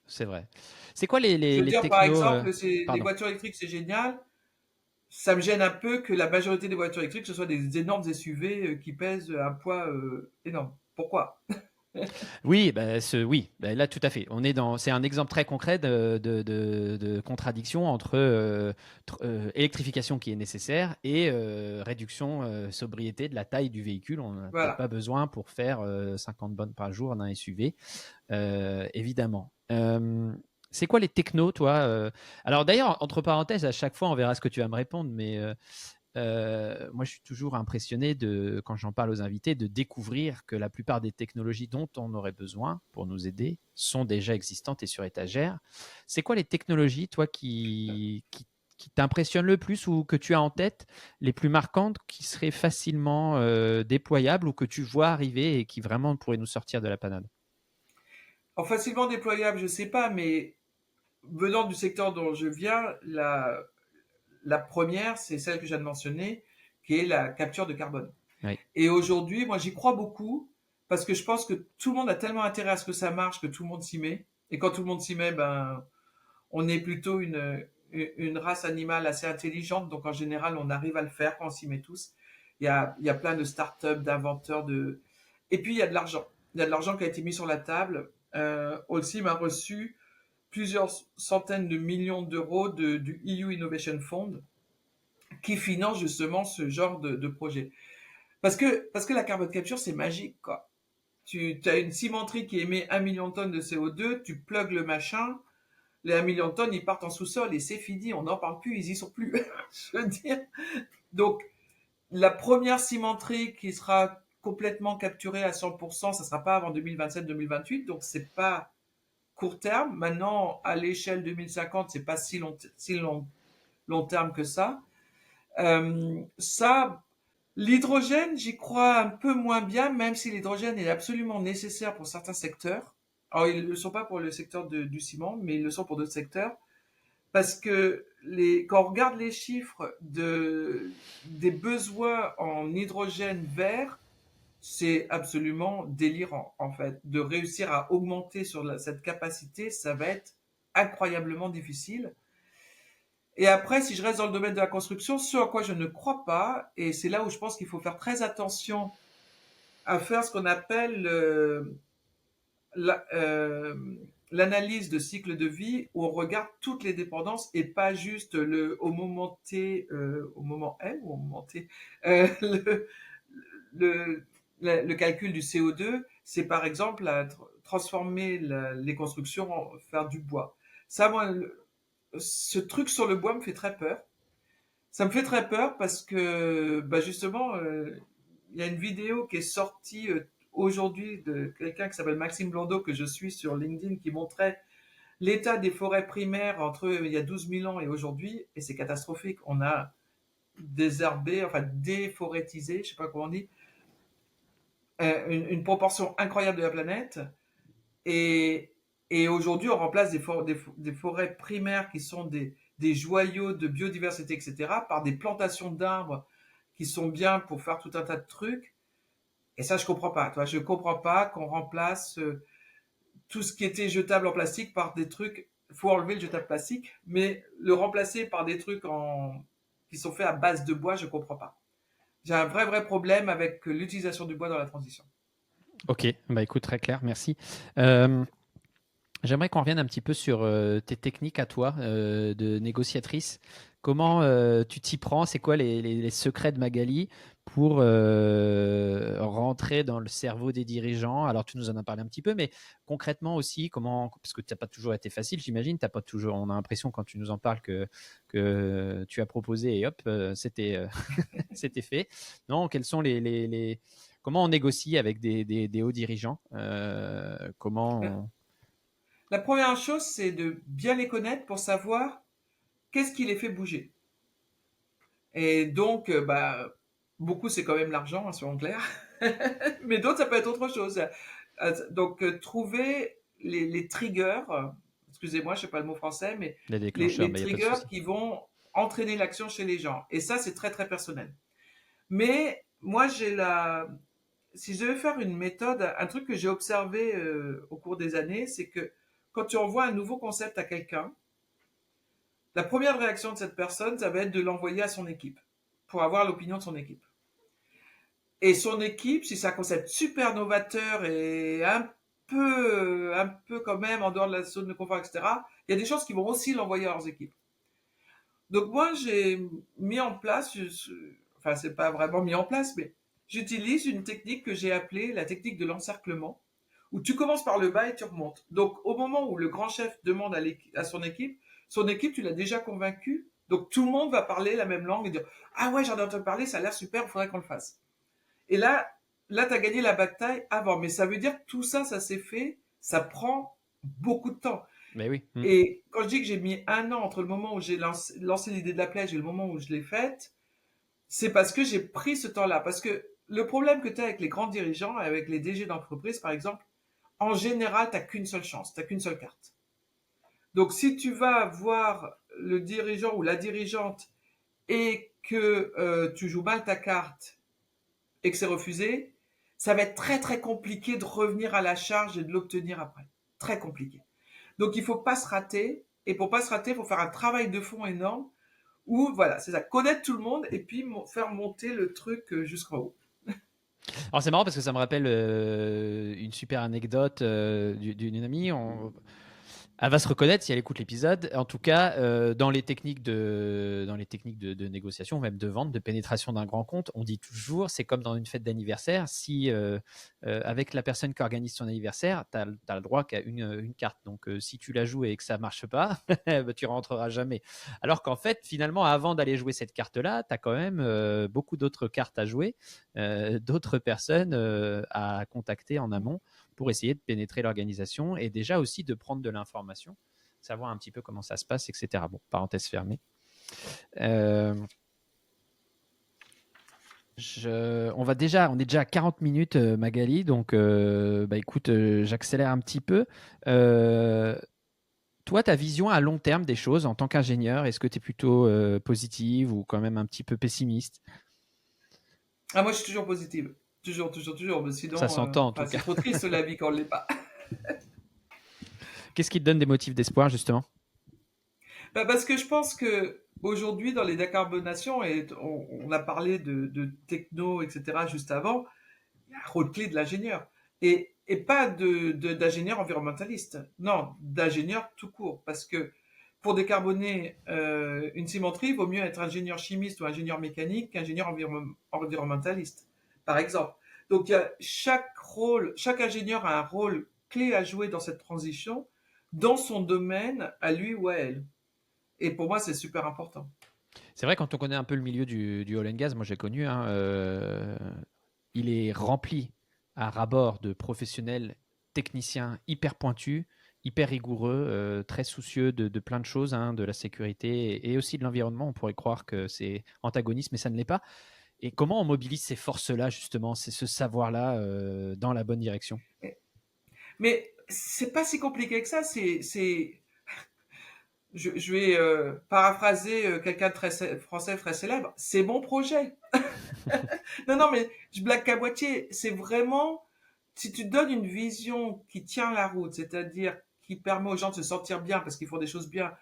C'est vrai. C'est quoi Je veux les dire, par technos exemple, les pardon. voitures électriques, c'est génial. Ça me gêne un peu que la majorité des voitures électriques, ce soit des énormes SUV qui pèsent un poids énorme. Pourquoi? Oui, oui, là tout à fait. C'est un exemple très concret de contradiction entre électrification qui est nécessaire et réduction, sobriété de la taille du véhicule. On n'a peut-être Voilà. pas besoin pour faire 50 bonnes par jour d'un SUV, évidemment. C'est quoi les technos, toi Alors d'ailleurs, entre parenthèses, à chaque fois, on verra ce que tu vas me répondre, mais moi, je suis toujours impressionné quand j'en parle aux invités, de découvrir que la plupart des technologies dont on aurait besoin pour nous aider sont déjà existantes et sur étagère. C'est quoi les technologies, toi, qui t'impressionnent le plus ou que tu as en tête, les plus marquantes, qui seraient facilement déployables ou que tu vois arriver et qui vraiment pourraient nous sortir de la panade? En facilement déployable, je sais pas, mais venant du secteur dont je viens, la première, c'est celle que je viens de mentionner, qui est la capture de carbone. Oui. Et aujourd'hui, moi, j'y crois beaucoup parce que je pense que tout le monde a tellement intérêt à ce que ça marche que tout le monde s'y met. Et quand tout le monde s'y met, ben, on est plutôt une race animale assez intelligente. Donc, en général, on arrive à le faire quand on s'y met tous. Il y a plein de startups, d'inventeurs, et puis il y a de l'argent. Il y a de l'argent qui a été mis sur la table. Holcim a reçu plusieurs centaines de millions d'euros du EU Innovation Fund qui finance justement ce genre de projet. Parce que la carbone capture, c'est magique, quoi. Tu as une cimenterie qui émet 1 million de tonnes de CO2, tu plugues le machin, les 1 million de tonnes, ils partent en sous-sol et c'est fini, on n'en parle plus, ils y sont plus. Je veux dire. Donc, la première cimenterie qui sera complètement capturée à 100%, ça sera pas avant 2027-2028, donc c'est pas court terme. Maintenant, à l'échelle 2050, c'est pas long terme que ça. Ça, l'hydrogène, j'y crois un peu moins bien, même si l'hydrogène est absolument nécessaire pour certains secteurs. Alors, ils ne le sont pas pour le secteur du ciment, mais ils le sont pour d'autres secteurs. Parce que quand on regarde les chiffres des besoins en hydrogène vert, c'est absolument délirant, en fait. De réussir à augmenter sur cette capacité, ça va être incroyablement difficile. Et après, si je reste dans le domaine de la construction, ce à quoi je ne crois pas, et c'est là où je pense qu'il faut faire très attention à faire ce qu'on appelle la- euh, l'analyse de cycle de vie, où on regarde toutes les dépendances et pas juste au moment T, au moment M ou au moment T, le, le calcul du CO2, c'est par exemple transformer les constructions en faire du bois. Ça, moi, ce truc sur le bois me fait très peur. Ça me fait très peur parce que, bah justement, il y a une vidéo qui est sortie aujourd'hui de quelqu'un qui s'appelle Maxime Blondeau, que je suis sur LinkedIn, qui montrait l'état des forêts primaires entre il y a 12 000 ans et aujourd'hui, et c'est catastrophique. On a désherbé, enfin déforestisé, je sais pas comment on dit, une proportion incroyable de la planète. Et, et aujourd'hui, on remplace des forêts primaires qui sont des joyaux de biodiversité, etc., par des plantations d'arbres qui sont bien pour faire tout un tas de trucs. Et ça, je comprends pas. Toi, je comprends pas qu'on remplace tout ce qui était jetable en plastique par des trucs. Il faut enlever le jetable plastique, mais le remplacer par des trucs qui sont faits à base de bois, je comprends pas. J'ai un vrai problème avec l'utilisation du bois dans la transition. Ok, bah écoute, très clair, merci. Euh, J'aimerais qu'on revienne un petit peu sur tes techniques à toi de négociatrice. Comment tu t'y prends? C'est quoi les secrets de Magali pour rentrer dans le cerveau des dirigeants? Alors, tu nous en as parlé un petit peu, mais concrètement aussi, comment, parce que tu n'as pas toujours été facile, j'imagine, t'as pas toujours, on a l'impression quand tu nous en parles que tu as proposé et hop, c'était fait. Non, quels sont comment on négocie avec des hauts dirigeants? Comment La première chose, c'est de bien les connaître pour savoir qu'est-ce qui les fait bouger. Et donc, bah, beaucoup, c'est quand même l'argent, hein, soyons clairs. Mais d'autres, ça peut être autre chose. Donc, trouver les triggers, excusez-moi, je sais pas le mot français, mais les les, déclencheurs, les mais il n'y a pas de triggers souci. qui vont entraîner l'action chez les gens. Et ça, c'est très personnel. Mais moi, si je devais faire une méthode, un truc que j'ai observé au cours des années, c'est que quand tu envoies un nouveau concept à quelqu'un, la première réaction de cette personne, ça va être de l'envoyer à son équipe pour avoir l'opinion de son équipe. Et son équipe, si c'est un concept super novateur et un peu quand même en dehors de la zone de confort, etc., il y a des choses qui vont aussi l'envoyer à leurs équipes. Donc moi, j'ai mis en place, enfin c'est pas vraiment mis en place, mais j'utilise une technique que j'ai appelée la technique de l'encerclement, où tu commences par le bas et tu remontes. Donc au moment où le grand chef demande à son équipe, tu l'as déjà convaincu, donc tout le monde va parler la même langue et dire ah ouais j'en ai entendu parler, ça a l'air super, il faudrait qu'on le fasse. Et là tu as gagné la bataille avant, mais ça veut dire que tout ça, ça s'est fait, ça prend beaucoup de temps. Mais oui. Et quand je dis que j'ai mis 1 an entre le moment où j'ai lancé l'idée de la plage et le moment où je l'ai faite, c'est parce que j'ai pris ce temps-là. Parce que le problème que tu as avec les grands dirigeants, avec les DG d'entreprise par exemple, en général, tu n'as qu'une seule chance, tu n'as qu'une seule carte. Donc si tu vas voir le dirigeant ou la dirigeante et que tu joues mal ta carte et que c'est refusé, ça va être très compliqué de revenir à la charge et de l'obtenir après. Très compliqué. Donc il faut pas se rater. Et pour pas se rater, il faut faire un travail de fond énorme où, voilà, c'est ça, connaître tout le monde et puis faire monter le truc jusqu'en haut. Alors c'est marrant parce que ça me rappelle une super anecdote d'une amie. Elle va se reconnaître si elle écoute l'épisode. En tout cas, dans les techniques de négociation, même de vente, de pénétration d'un grand compte, on dit toujours, c'est comme dans une fête d'anniversaire, si avec la personne qui organise son anniversaire, tu as le droit qu'à une carte. Donc, si tu la joues et que ça marche pas, bah, tu rentreras jamais. Alors qu'en fait, finalement, avant d'aller jouer cette carte-là, tu as quand même beaucoup d'autres cartes à jouer, d'autres personnes à contacter en amont pour essayer de pénétrer l'organisation et déjà aussi de prendre de l'information, savoir un petit peu comment ça se passe, etc. Bon, parenthèse fermée. On est déjà à 40 minutes, Magali, donc bah, écoute, j'accélère un petit peu. Toi, ta vision à long terme des choses en tant qu'ingénieur, est-ce que tu es plutôt positive ou quand même un petit peu pessimiste? Ah, moi, je suis toujours positive. Toujours, toujours, toujours. Mais Ça sinon, s'entend en tout enfin, c'est cas. trop triste la vie quand on l'est pas. Qu'est-ce qui te donne des motifs d'espoir, justement? Bah, parce que je pense que aujourd'hui, dans les décarbonations, et on a parlé de techno, etc. juste avant, il y a un rôle clé de l'ingénieur. Et pas d'ingénieur environnementaliste. Non, d'ingénieur tout court. Parce que pour décarboner une cimenterie, il vaut mieux être ingénieur chimiste ou ingénieur mécanique qu'ingénieur environnementaliste, par exemple. Donc, il y a chaque ingénieur a un rôle clé à jouer dans cette transition, dans son domaine, à lui ou à elle. Et pour moi, c'est super important. C'est vrai, quand on connaît un peu le milieu du oil and gas, moi j'ai connu, hein, il est rempli à ras-bord de professionnels techniciens hyper pointus, hyper rigoureux, très soucieux de plein de choses, hein, de la sécurité et aussi de l'environnement. On pourrait croire que c'est antagoniste, mais ça ne l'est pas. Et comment on mobilise ces forces-là, justement, c'est ce savoir-là dans la bonne direction? Mais c'est pas si compliqué que ça. Je vais paraphraser quelqu'un de français très célèbre. C'est mon projet. Non, non, mais je blague qu'à moitié. C'est vraiment, si tu donnes une vision qui tient la route, c'est-à-dire qui permet aux gens de se sentir bien parce qu'ils font des choses bien,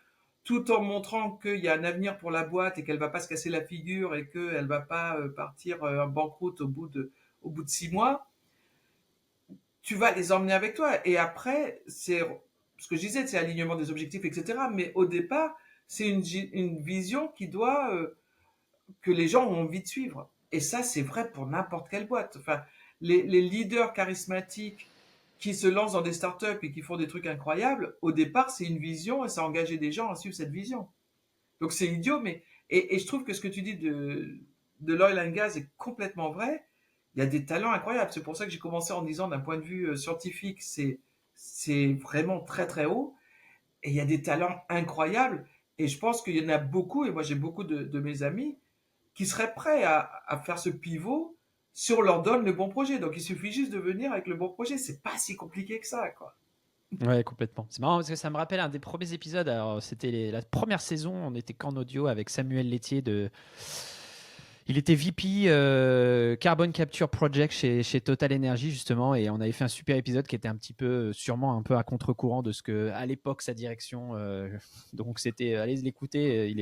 tout en montrant qu'il y a un avenir pour la boîte et qu'elle va pas se casser la figure et qu'elle va pas partir en banqueroute au bout de 6 mois, tu vas les emmener avec toi. Et après, c'est ce que je disais, c'est alignement des objectifs, etc. Mais au départ, c'est une vision qui doit que les gens ont envie de suivre. Et ça, c'est vrai pour n'importe quelle boîte. Enfin, les leaders charismatiques qui se lancent dans des startups et qui font des trucs incroyables, au départ, c'est une vision et ça a engagé des gens à suivre cette vision. Donc c'est idiot, mais et je trouve que ce que tu dis de l'oil and gas est complètement vrai. Il y a des talents incroyables. C'est pour ça que j'ai commencé en disant d'un point de vue scientifique, c'est vraiment très très haut. Et il y a des talents incroyables. Et je pense qu'il y en a beaucoup. Et moi j'ai beaucoup de mes amis qui seraient prêts à faire ce pivot si on leur donne le bon projet. Donc il suffit juste de venir avec le bon projet. C'est pas si compliqué que ça, quoi. Ouais, complètement. C'est marrant parce que ça me rappelle un des premiers épisodes. Alors, c'était la première saison. On était qu'en audio avec Samuel Laitier de. Il était VP Carbon Capture Project chez Total Energy justement, et on avait fait un super épisode qui était un petit peu, sûrement un peu à contre-courant de ce que à l'époque sa direction. Donc c'était, allez l'écouter.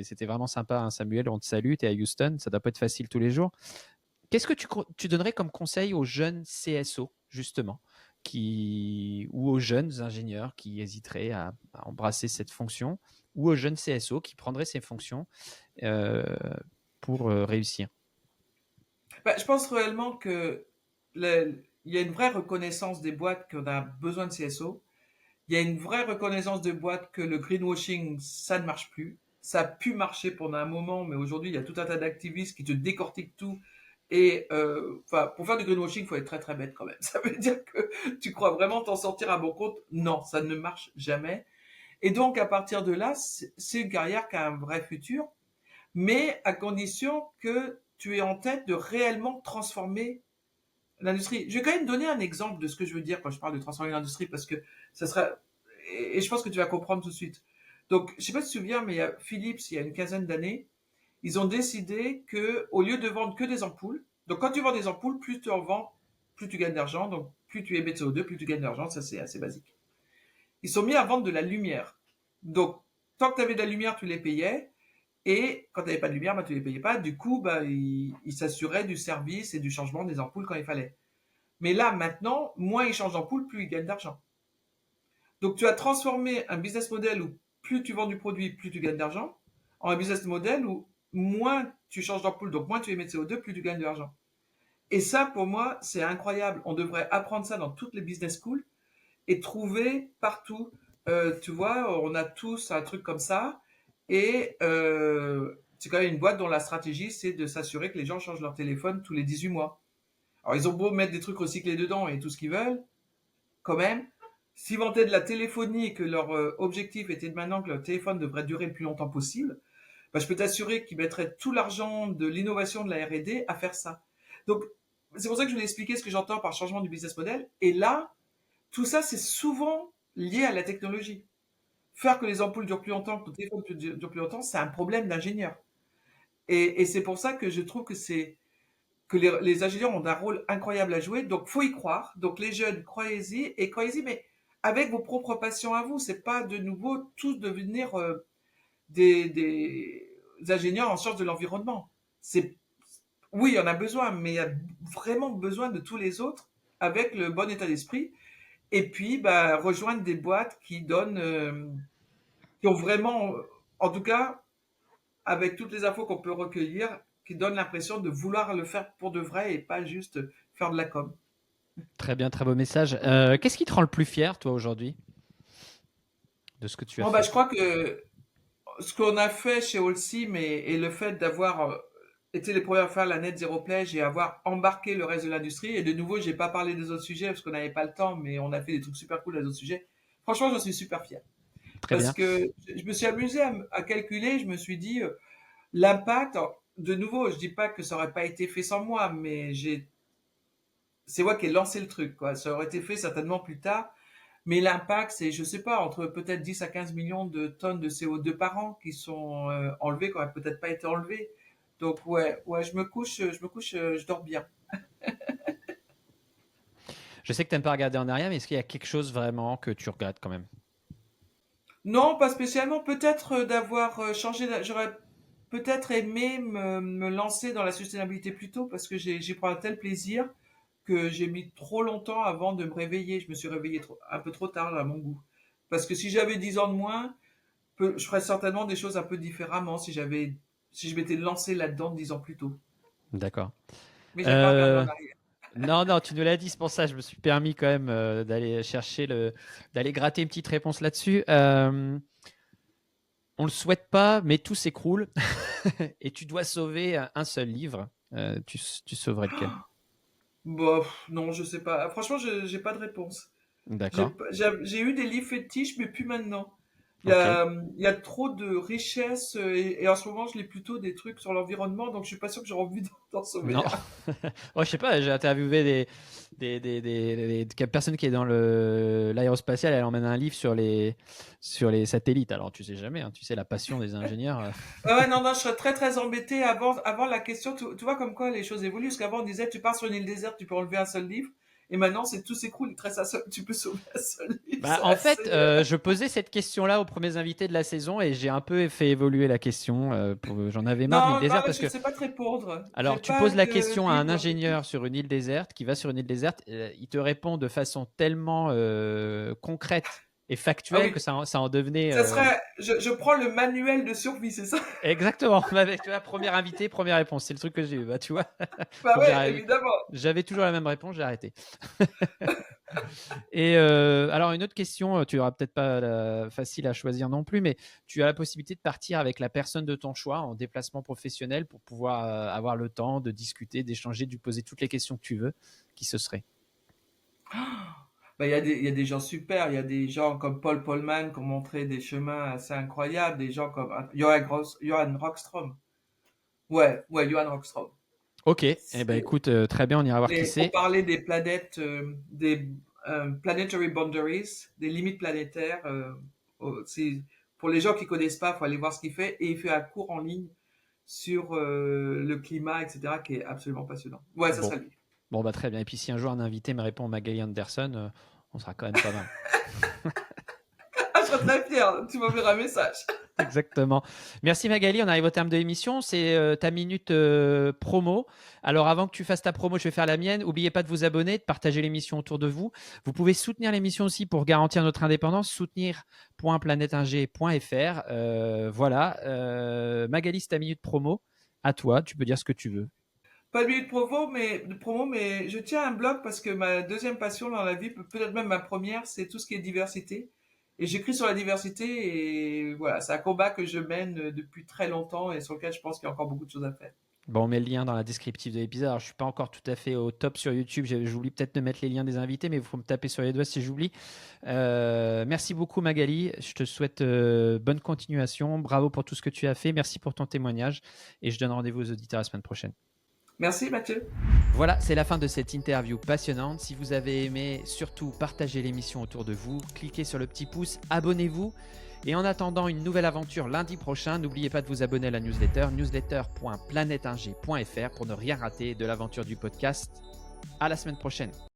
C'était vraiment sympa, hein, Samuel. On te salue. T'es à Houston. Ça doit pas être facile tous les jours. Qu'est-ce que tu donnerais comme conseil aux jeunes CSO, justement, ou aux jeunes ingénieurs qui hésiteraient à embrasser cette fonction, ou aux jeunes CSO qui prendraient ces fonctions euh, pour réussir? Bah, je pense réellement que il y a une vraie reconnaissance des boîtes qu'on a besoin de CSO. Il y a une vraie reconnaissance des boîtes que le greenwashing, ça ne marche plus. Ça a pu marcher pendant un moment, mais aujourd'hui, il y a tout un tas d'activistes qui te décortiquent tout. Et enfin, pour faire du greenwashing, il faut être très très bête quand même. Ça veut dire que tu crois vraiment t'en sortir à bon compte? Non, ça ne marche jamais. Et donc, à partir de là, c'est une carrière qui a un vrai futur, mais à condition que tu aies en tête de réellement transformer l'industrie. Je vais quand même donner un exemple de ce que je veux dire quand je parle de transformer l'industrie, parce que ça sera, et je pense que tu vas comprendre tout de suite. Donc, je sais pas si tu te souviens, mais il y a Philips, il y a une quinzaine d'années, ils ont décidé que, au lieu de vendre que des ampoules, donc quand tu vends des ampoules, plus tu en vends, plus tu gagnes d'argent, donc plus tu émets de CO2, plus tu gagnes d'argent, ça c'est assez basique. Ils sont mis à vendre de la lumière. Donc, tant que tu avais de la lumière, tu les payais, et quand tu n'avais pas de lumière, bah, tu les payais pas. Du coup, bah, ils s'assuraient du service et du changement des ampoules quand il fallait. Mais là, maintenant, moins ils changent d'ampoule, plus ils gagnent d'argent. Donc, tu as transformé un business model où plus tu vends du produit, plus tu gagnes d'argent, en un business model où moins tu changes d'ampoule, donc moins tu émets de CO2, plus tu gagnes de l'argent. Et ça, pour moi, c'est incroyable. On devrait apprendre ça dans toutes les business schools et trouver partout. Tu vois, on a tous un truc comme ça. Et c'est quand même une boîte dont la stratégie, c'est de s'assurer que les gens changent leur téléphone tous les 18 mois. Alors, ils ont beau mettre des trucs recyclés dedans et tout ce qu'ils veulent, quand même. S'ils vantaient de la téléphonie et que leur objectif était de maintenant que leur téléphone devrait durer le plus longtemps possible, bah, je peux t'assurer qu'ils mettraient tout l'argent de l'innovation de la R&D à faire ça. Donc, c'est pour ça que je voulais expliquer ce que j'entends par changement du business model. Et là, tout ça, c'est souvent lié à la technologie. Faire que les ampoules durent plus longtemps, que le téléphone dure plus longtemps, c'est un problème d'ingénieur. Et c'est pour ça que je trouve que les ingénieurs ont un rôle incroyable à jouer. Donc, faut y croire. Donc, les jeunes, croyez-y, mais avec vos propres passions à vous. C'est pas de nouveau tous devenir des ingénieurs en charge de l'environnement. C'est Oui, il y en a besoin, mais il y a vraiment besoin de tous les autres avec le bon état d'esprit. Et puis, bah, rejoindre des boîtes qui donnent, qui ont vraiment, en tout cas, avec toutes les infos qu'on peut recueillir, qui donnent l'impression de vouloir le faire pour de vrai et pas juste faire de la com. Très bien, très beau message. Qu'est-ce qui te rend le plus fier, toi, aujourd'hui, de ce que tu as Bon, bah, fait? je crois que ce qu'on a fait chez Holcim et le fait d'avoir été les premiers à faire la net zéro pledge et avoir embarqué le reste de l'industrie, et de nouveau, j'ai pas parlé des autres sujets parce qu'on n'avait pas le temps, mais on a fait des trucs super cool dans les autres sujets. Franchement, je suis super fier. Très Parce bien. que je me suis amusé à calculer, je me suis dit, l'impact, alors, de nouveau, je dis pas que ça aurait pas été fait sans moi, mais c'est moi qui ai lancé le truc, quoi. Ça aurait été fait certainement plus tard, mais l'impact, c'est, je sais pas, entre peut-être 10 à 15 millions de tonnes de CO2 par an qui sont enlevées, qui auraient peut-être pas été enlevées. Donc ouais, je dors bien. Je sais que tu n'aimes pas regarder en arrière, mais est-ce qu'il y a quelque chose vraiment que tu regrettes quand même? Non, pas spécialement. Peut-être d'avoir changé. J'aurais peut-être aimé me lancer dans la sustainabilité plus tôt parce que j'ai pris un tel plaisir que j'ai mis trop longtemps avant de me réveiller. Je me suis réveillé un peu trop tard à mon goût. Parce que si j'avais 10 ans de moins, je ferais certainement des choses un peu différemment si je m'étais lancé là-dedans 10 ans plus tôt. D'accord. Mais j'aime pas regarder Euh, en arrière. non, non, tu nous l'as dit, c'est pour ça que je me suis permis quand même d'aller gratter une petite réponse là-dessus. On le souhaite pas, mais tout s'écroule et tu dois sauver un seul livre. Tu sauverais lequel? Bah, non, je sais pas. Franchement, j'ai pas de réponse. D'accord. J'ai eu des livres fétiches, mais plus maintenant. Ok. Il y a trop de richesses et en ce moment, je lis plutôt des trucs sur l'environnement, donc je suis pas sûr que j'aurai envie d'en Non. sauver un. Oh, je sais pas, j'ai interviewé des personnes qui est dans l'aérospatial, elle emmène un livre sur les satellites. Alors, tu sais jamais, hein, tu sais la passion des ingénieurs. Ouais, non, non, je serais très très embêté avant la question. Tu vois comme quoi les choses évoluent, parce qu'avant on disait tu pars sur une île déserte, tu peux enlever un seul livre, et maintenant c'est tout s'écroule, il te reste tu peux sauver un seul livre, Bah, c'est en assez. fait, je posais cette question-là aux premiers invités de la saison et j'ai un peu fait évoluer la question. J'en avais marre de l'île Non, non, déserte mais parce je que sais pas te répondre. J'ai alors, tu pas poses la de question à un livre ingénieur fétiche. sur une île déserte qui va sur une île déserte, il te répond de façon tellement concrète et Ah factuelle oui, que ça en devenait ça serait, je prends le manuel de survie, c'est ça? exactement. Avec tu vois, première invité, première réponse, c'est le truc que j'ai eu. Bah, tu vois. Bah Donc ouais, évidemment. j'avais toujours la même réponse, j'ai arrêté. Et alors une autre question, tu auras peut-être pas facile à choisir non plus, mais tu as la possibilité de partir avec la personne de ton choix en déplacement professionnel pour pouvoir avoir le temps de discuter, d'échanger, de lui poser toutes les questions que tu veux. Qui ce serait? Bah, il y a des gens super, il y a des gens comme Paul Polman qui ont montré des chemins assez incroyables, des gens comme Johan Rockström. Ouais, Johan Rockström. Ok, eh ben C'est écoute, très bien, on ira voir qui pour c'est. parler des planètes, des planetary boundaries, des limites planétaires. Pour les gens qui connaissent pas, faut aller voir ce qu'il fait. Et il fait un cours en ligne sur le climat, etc., qui est absolument passionnant. Ouais, ça Bon, serait lui. bon bah très bien. Et puis si un jour un invité me répond Magali Anderson, on sera quand même pas mal. Ah, je serais très fier. Tu m'enverras un message. Exactement. Merci Magali, on arrive au terme de l'émission. C'est ta minute promo. Alors avant que tu fasses ta promo, je vais faire la mienne. N'oubliez pas de vous abonner, de partager l'émission autour de vous. Vous pouvez soutenir l'émission aussi pour garantir notre indépendance. Soutenir.planèteingé.fr. Voilà. Magali, c'est ta minute promo. À toi, tu peux dire ce que tu veux. Pas lui de promo, mais je tiens un blog parce que ma deuxième passion dans la vie, peut-être même ma première, c'est tout ce qui est diversité. Et j'écris sur la diversité et voilà, c'est un combat que je mène depuis très longtemps et sur lequel je pense qu'il y a encore beaucoup de choses à faire. Bon, on met le lien dans la descriptive de l'épisode. Alors, je suis pas encore tout à fait au top sur YouTube. J'oublie peut-être de mettre les liens des invités, mais il faut me taper sur les doigts si j'oublie. Merci beaucoup, Magali. Je te souhaite bonne continuation. Bravo pour tout ce que tu as fait. Merci pour ton témoignage. Et je donne rendez-vous aux auditeurs la semaine prochaine. Merci Mathieu. Voilà, c'est la fin de cette interview passionnante. Si vous avez aimé, surtout partagez l'émission autour de vous. Cliquez sur le petit pouce, abonnez-vous. Et en attendant une nouvelle aventure lundi prochain, n'oubliez pas de vous abonner à la newsletter, newsletter.planeteinger.fr pour ne rien rater de l'aventure du podcast. À la semaine prochaine.